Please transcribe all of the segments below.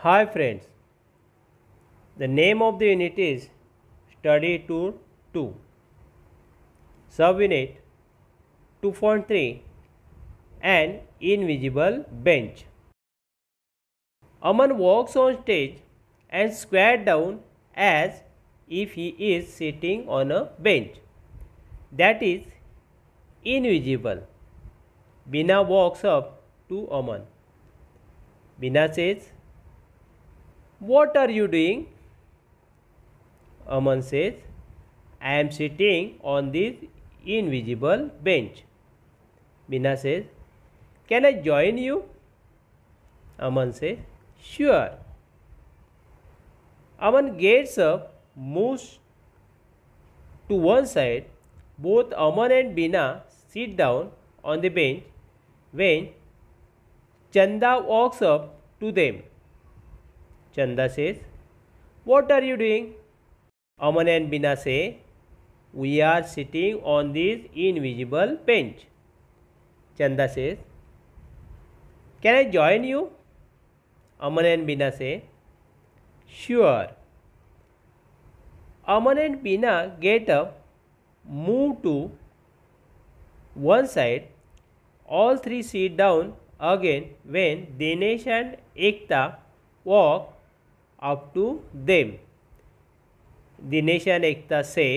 Hi friends, the name of the unit is Study Tour 2, Subunit 2.3 An Invisible Bench. Aman walks on stage and squats down as if he is sitting on a bench that is invisible. Bina walks up to Aman. Bina says, "What are you doing?" Aman says, "I am sitting on this invisible bench." Bina says, "Can I join you?" Aman says, "Sure." Aman gets up, moves to one side. Both Aman and Bina sit down on the bench when Chanda walks up to them. Chanda says, "What are you doing?" Aman and Bina say, "We are sitting on this invisible bench." Chanda says, "Can I join you?" Aman and Bina say, "Sure." Aman and Bina get up, move to one side. All three sit down again when Dinesh and Ekta walk up to them. Dinesh and Ekta say,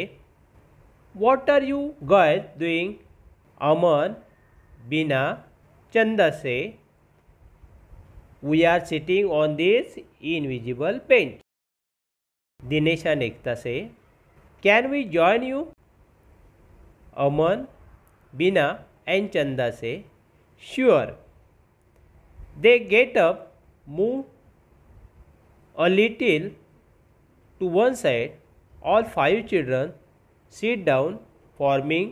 "What are you guys doing?" Aman, Bina, Chanda say, "We are sitting on this invisible bench." Dinesh and Ekta say, "Can we join you?" Aman, Bina and Chanda say, "Sure." They get up, move a little to one side. All five children sit down, forming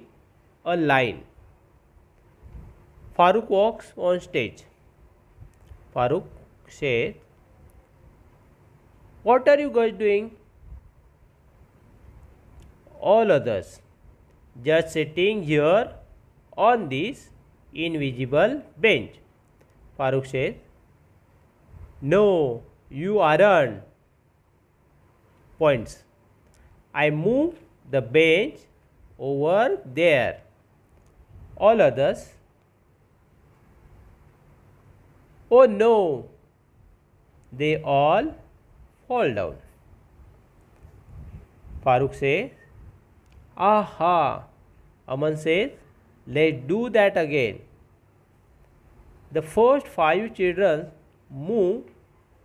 a line. Farooq walks on stage. Farooq says, "What are you guys doing?" All others, "Just sitting here on this invisible bench." Farooq says, "No, you aren't." Points. "I moved the bench over there." All others, "Oh no." They all fall down. Farooq says, "Aha." Aman says, "Let's do that again." The first five children move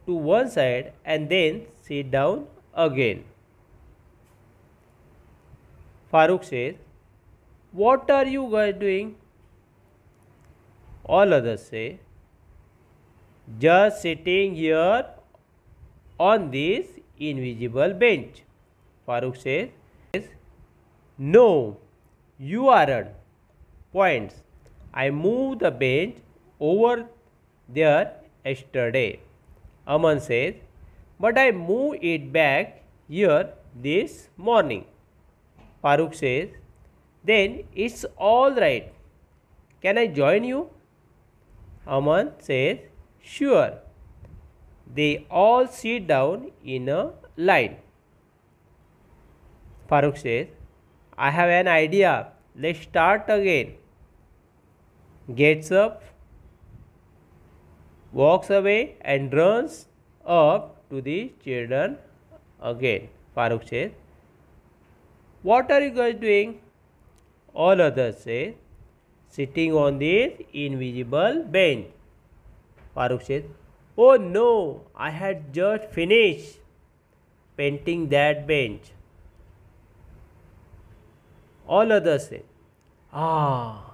to one side and then sit down again. Farooq says, "What are you guys doing?" All others say, "Just sitting here on this invisible bench." Farooq says, "No, you aren't." Points. "I moved the bench over there yesterday." Aman says, "But I moved it back here this morning." Farooq says, "Then it's all right. Can I join you?" Aman says, "Sure." They all sit down in a line. Farooq says, "I have an idea. Let's start again." Gets up, walks away and runs up to the children again. Farooq says, "What are you guys doing?" All others say, "Sitting on this invisible bench." Farooq says, "Oh no, I had just finished painting that bench." All others say, "Ah."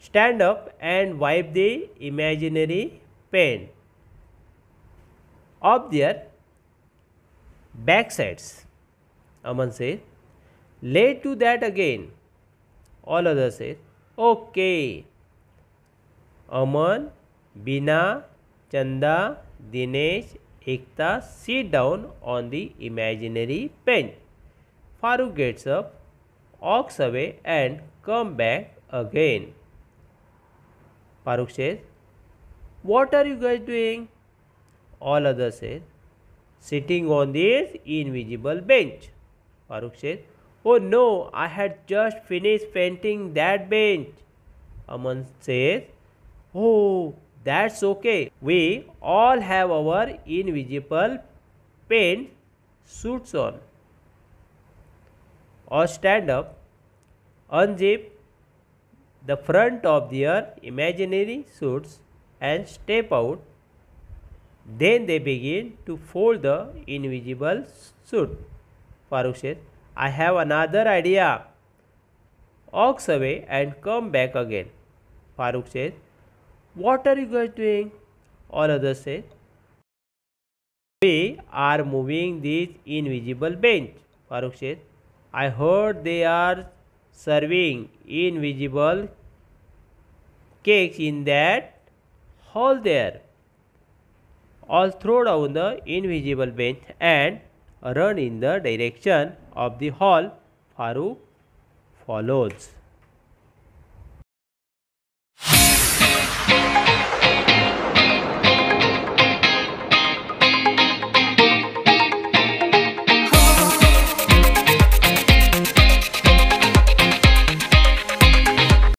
Stand up and wipe the imaginary paint up their backsides. Aman says, "Let's do that again." All others say, "Okay." Aman, Bina, Chanda, Dinesh, Ekta sit down on the imaginary bench. Farooq gets up, walks away and comes back again. Farooq says, "What are you guys doing?" All others said, sitting on this invisible bench. Farooq said, oh no, I had just finished painting that bench. Aman says, oh, that's okay. We all have our invisible paint suits on. Or stand up, unzip the front of their imaginary suits and step out. Then they begin to fold the invisible suit. Farooq says, I have another idea. Walks away and come back again. Farooq says, what are you guys doing? All others say, we are moving this invisible bench. Farooq says, I heard they are serving invisible cakes in that hall there. All throw down the invisible bench and run in the direction of the hall. Farooq follows.